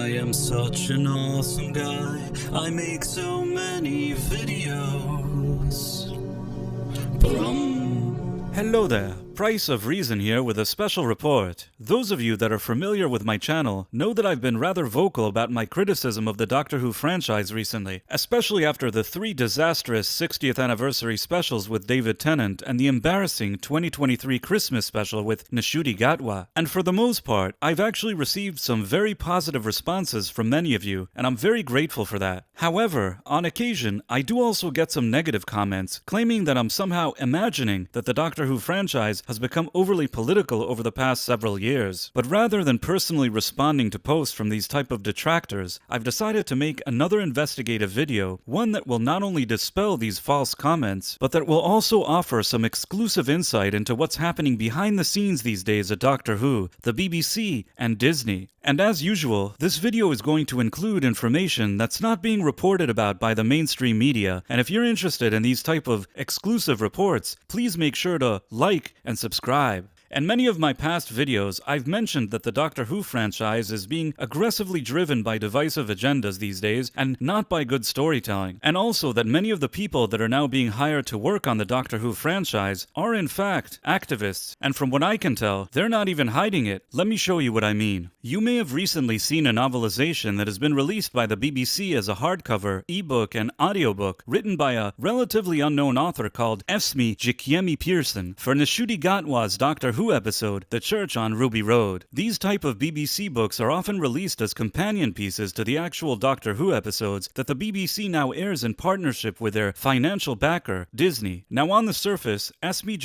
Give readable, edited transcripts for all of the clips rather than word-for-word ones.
I am such an awesome guy. I make so many videos. Hello there, Price of Reason here with a special report. Those of you that are familiar with my channel know that I've been rather vocal about my criticism of the Doctor Who franchise recently, especially after the 3 disastrous 60th anniversary specials with David Tennant and the embarrassing 2023 Christmas special with Nucti Gatwa. And for the most part, I've actually received some very positive responses from many of you, and I'm very grateful for that. However, on occasion, I do also get some negative comments claiming that I'm somehow imagining that the Doctor Who franchise has become overly political over the past several years. But rather than personally responding to posts from these type of detractors, I've decided to make another investigative video, one that will not only dispel these false comments, but that will also offer some exclusive insight into what's happening behind the scenes these days at Doctor Who, the BBC, and Disney. And as usual, this video is going to include information that's not being reported about by the mainstream media, and if you're interested in these type of exclusive reports, please make sure to like and subscribe. In many of my past videos, I've mentioned that the Doctor Who franchise is being aggressively driven by divisive agendas these days and not by good storytelling, and also that many of the people that are now being hired to work on the Doctor Who franchise are in fact activists, and from what I can tell, they're not even hiding it. Let me show you what I mean. You may have recently seen a novelization that has been released by the BBC as a hardcover, ebook, and audiobook written by a relatively unknown author called Esme Pearson for Nucti Gatwa's Doctor Who episode, The Church on Ruby Road. These type of BBC books are often released as companion pieces to the actual Doctor Who episodes that the BBC now airs in partnership with their financial backer, Disney. Now on the surface, Esme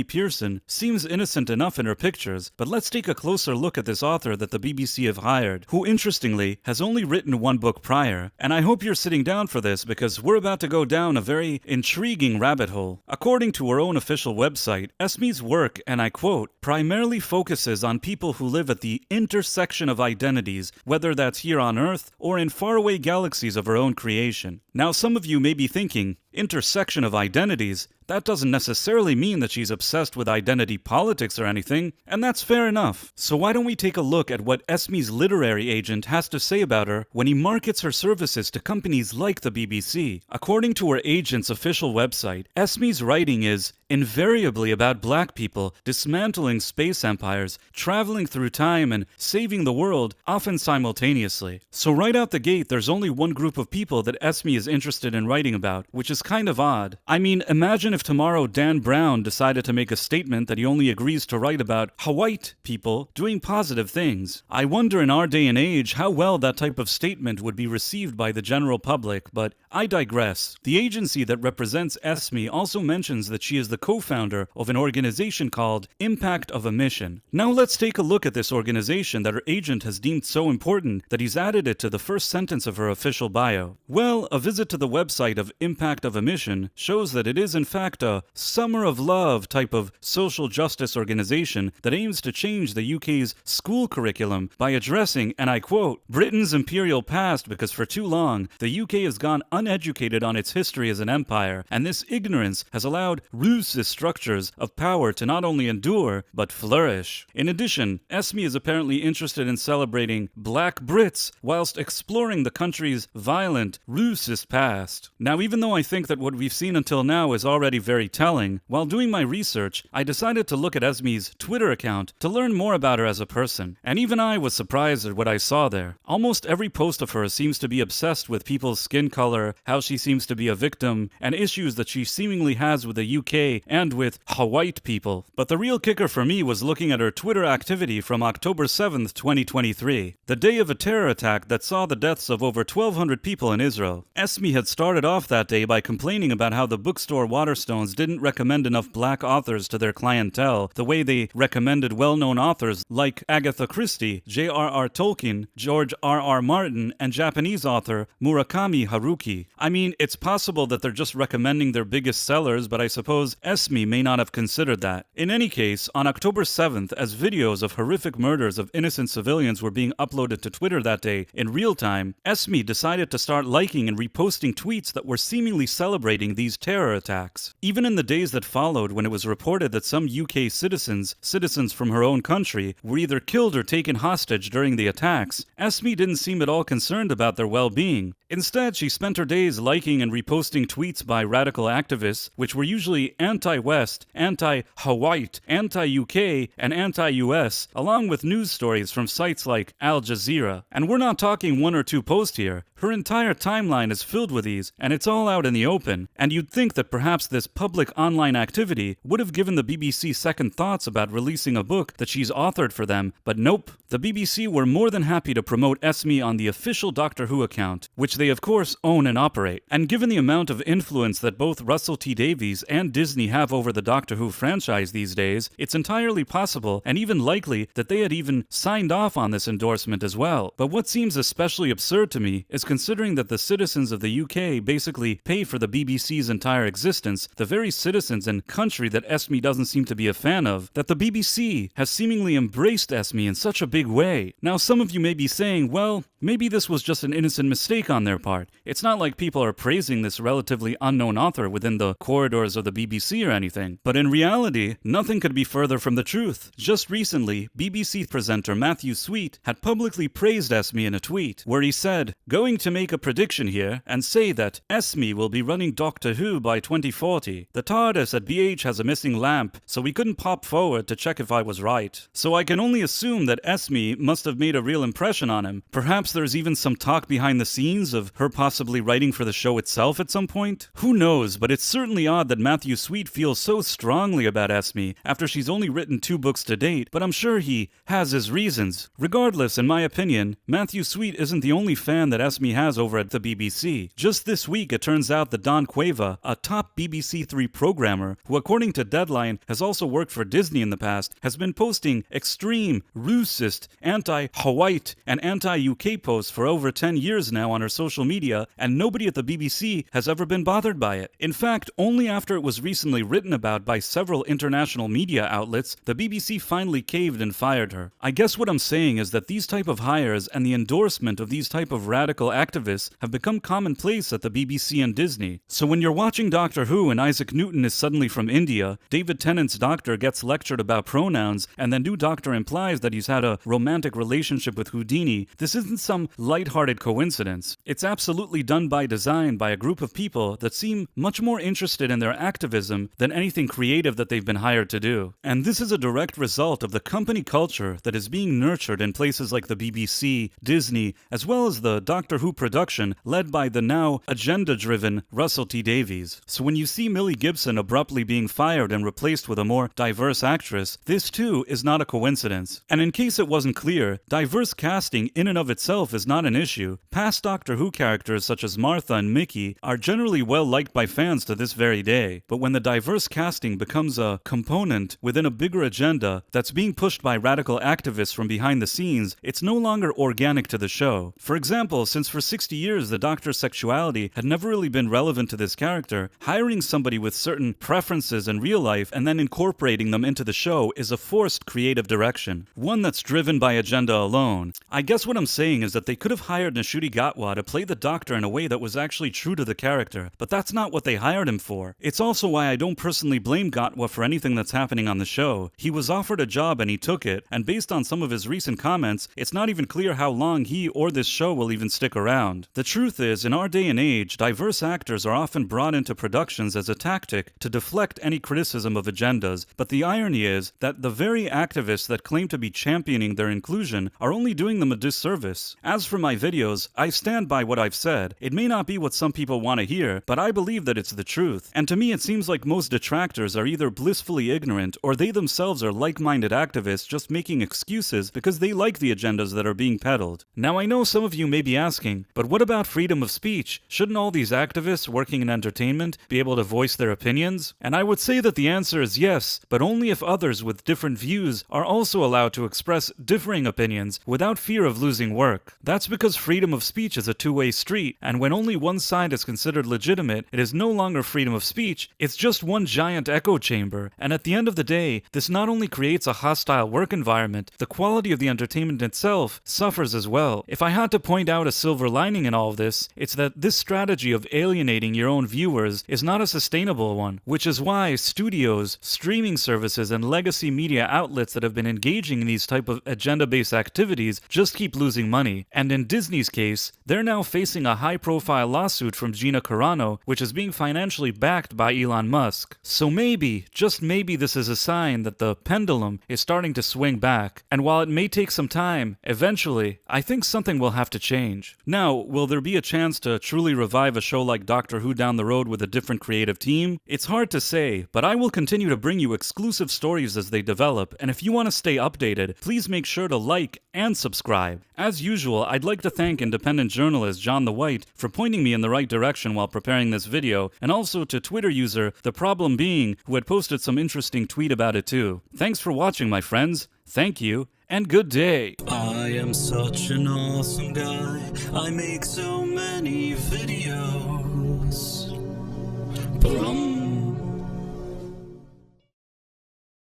Pearson seems innocent enough in her pictures, but let's take a closer look at this author that the BBC have hired, who interestingly has only written 1 book prior, and I hope you're sitting down for this because we're about to go down a very intriguing rabbit hole. According to her own official website, Esme's work, and I quote, primarily focuses on people who live at the intersection of identities, whether that's here on Earth or in faraway galaxies of her own creation. Now, some of you may be thinking, intersection of identities? That doesn't necessarily mean that she's obsessed with identity politics or anything, and that's fair enough. So why don't we take a look at what Esme's literary agent has to say about her when he markets her services to companies like the BBC. According to her agent's official website, Esme's writing is invariably about black people dismantling space empires, traveling through time, and saving the world, often simultaneously. So right out the gate, there's only one group of people that Esme is interested in writing about, which is kind of odd. I mean, imagine if tomorrow Dan Brown decided to make a statement that he only agrees to write about white people doing positive things. I wonder in our day and age how well that type of statement would be received by the general public, but I digress. The agency that represents Esme also mentions that she is the co-founder of an organization called Impact of a Mission. Now let's take a look at this organization that her agent has deemed so important that he's added it to the first sentence of her official bio. Well, a visit to the website of Impact of a Mission shows that it is in fact a Summer of Love type of social justice organization that aims to change the UK's school curriculum by addressing, and I quote, Britain's imperial past because for too long the UK has gone uneducated on its history as an empire, and this ignorance has allowed racist structures of power to not only endure, but flourish. In addition, Esme is apparently interested in celebrating Black Brits whilst exploring the country's violent, racist past. Now, even though I think that what we've seen until now is already very telling, while doing my research, I decided to look at Esme's Twitter account to learn more about her as a person. And even I was surprised at what I saw there. Almost every post of hers seems to be obsessed with people's skin color, how she seems to be a victim, and issues that she seemingly has with the UK and with white people. But the real kicker for me was looking at her Twitter activity from October 7th, 2023, the day of a terror attack that saw the deaths of over 1,200 people in Israel. Esme had started off that day by complaining about how the bookstore Waterstones didn't recommend enough black authors to their clientele, the way they recommended well-known authors like Agatha Christie, J.R.R. Tolkien, George R.R. Martin, and Japanese author Murakami Haruki. I mean, it's possible that they're just recommending their biggest sellers, but I suppose Esme may not have considered that. In any case, on October 7th, as videos of horrific murders of innocent civilians were being uploaded to Twitter that day in real time, Esme decided to start liking and reposting tweets that were seemingly celebrating these terror attacks. Even in the days that followed, when it was reported that some UK citizens from her own country, were either killed or taken hostage during the attacks, Esme didn't seem at all concerned about their well-being. Instead, she spent her days liking and reposting tweets by radical activists, which were usually anti-West, anti-Hawaii, anti-UK, and anti-US, along with news stories from sites like Al Jazeera. And we're not talking one or two posts here. Her entire timeline is filled with these, and it's all out in the open. And you'd think that perhaps this public online activity would have given the BBC second thoughts about releasing a book that she's authored for them, but nope. The BBC were more than happy to promote Esme on the official Doctor Who account, which they of course own and operate. And given the amount of influence that both Russell T Davies and Disney have over the Doctor Who franchise these days, it's entirely possible and even likely that they had even signed off on this endorsement as well. But what seems especially absurd to me is considering that the citizens of the UK basically pay for the BBC's entire existence, the very citizens and country that Esme doesn't seem to be a fan of, that the BBC has seemingly embraced Esme in such a big way. Now, some of you may be saying, well, maybe this was just an innocent mistake on their part. It's not like people are praising this relatively unknown author within the corridors of the BBC or anything. But in reality, nothing could be further from the truth. Just recently, BBC presenter Matthew Sweet had publicly praised Esme in a tweet, where he said, "Going to make a prediction here and say that Esme will be running Doctor Who by 2040. The TARDIS at BH has a missing lamp, so we couldn't pop forward to check if I was right. So I can only assume that Esme must have made a real impression on him. Perhaps there's even some talk behind the scenes of her possibly writing for the show itself at some point? Who knows, but it's certainly odd that Matthew Sweet feels so strongly about Esme after she's only written 2 books to date, but I'm sure he has his reasons. Regardless, in my opinion, Matthew Sweet isn't the only fan that Esme has over at the BBC. Just this week, it turns out that Don Cueva, a top BBC 3 programmer, who according to Deadline has also worked for Disney in the past, has been posting extreme, racist, anti-Hawaii, and anti-UK posts for over 10 years now on her social media, and nobody at the BBC has ever been bothered by it. In fact, only after it was recently written about by several international media outlets, the BBC finally caved and fired her. I guess what I'm saying is that these type of hires and the endorsement of these type of radical activists have become commonplace at the BBC and Disney. So when you're watching Doctor Who and Isaac Newton is suddenly from India, David Tennant's Doctor gets lectured about pronouns, and the new Doctor implies that he's had a romantic relationship with Houdini, this isn't some lighthearted coincidence. It's absolutely done by design by a group of people that seem much more interested in their activism than anything creative that they've been hired to do. And this is a direct result of the company culture that is being nurtured in places like the BBC, Disney, as well as the Doctor Who production led by the now agenda-driven Russell T Davies. So when you see Millie Gibson abruptly being fired and replaced with a more diverse actress, this too is not a coincidence. And in case it wasn't clear, diverse casting in and of itself is not an issue. Past Doctor Who characters such as Martha and Mickey are generally well liked by fans to this very day. But when the diverse casting becomes a component within a bigger agenda that's being pushed by radical activists from behind the scenes, it's no longer organic to the show. For example, since for 60 years the Doctor's sexuality had never really been relevant to this character, hiring somebody with certain preferences in real life and then incorporating them into the show is a forced creative direction, one that's driven by agenda alone. I guess what I'm saying is that they could have hired Nucti Gatwa to play the Doctor in a way that was actually true to the character, but that's not what they hired him for. It's also why I don't personally blame Gatwa for anything that's happening on the show. He was offered a job and he took it, and based on some of his recent comments, it's not even clear how long he or this show will even stick around. The truth is, in our day and age, diverse actors are often brought into productions as a tactic to deflect any criticism of agendas, but the irony is that the very activists that claim to be championing their inclusion are only doing them a disservice. As for my videos, I stand by what I've said. It may not be what some people want to hear, but I believe that it's the truth. And to me it seems like most detractors are either blissfully ignorant or they themselves are like-minded activists just making excuses because they like the agendas that are being peddled. Now I know some of you may be asking, but what about freedom of speech? Shouldn't all these activists working in entertainment be able to voice their opinions? And I would say that the answer is yes, but only if others with different views are also allowed to express differing opinions without fear of losing work. That's because freedom of speech is a two-way street, and when only one side is considered legitimate, it is no longer freedom of speech, it's just one giant echo chamber. And at the end of the day, this not only creates a hostile work environment, the quality of the entertainment itself suffers as well. If I had to point out a silver silver lining in all of this, it's that this strategy of alienating your own viewers is not a sustainable one, which is why studios, streaming services, and legacy media outlets that have been engaging in these type of agenda-based activities just keep losing money. And in Disney's case, they're now facing a high-profile lawsuit from Gina Carano, which is being financially backed by Elon Musk. So maybe, just maybe, this is a sign that the pendulum is starting to swing back. And while it may take some time, eventually, I think something will have to change. Now, will there be a chance to truly revive a show like Doctor Who down the road with a different creative team? It's hard to say, but I will continue to bring you exclusive stories as they develop, and if you want to stay updated, please make sure to like and subscribe. As usual, I'd like to thank independent journalist John the White for pointing me in the right direction while preparing this video, and also to Twitter user The Problem Being, who had posted some interesting tweet about it too. Thanks for watching, my friends. Thank you, and good day. I am such an awesome guy. I make so many videos.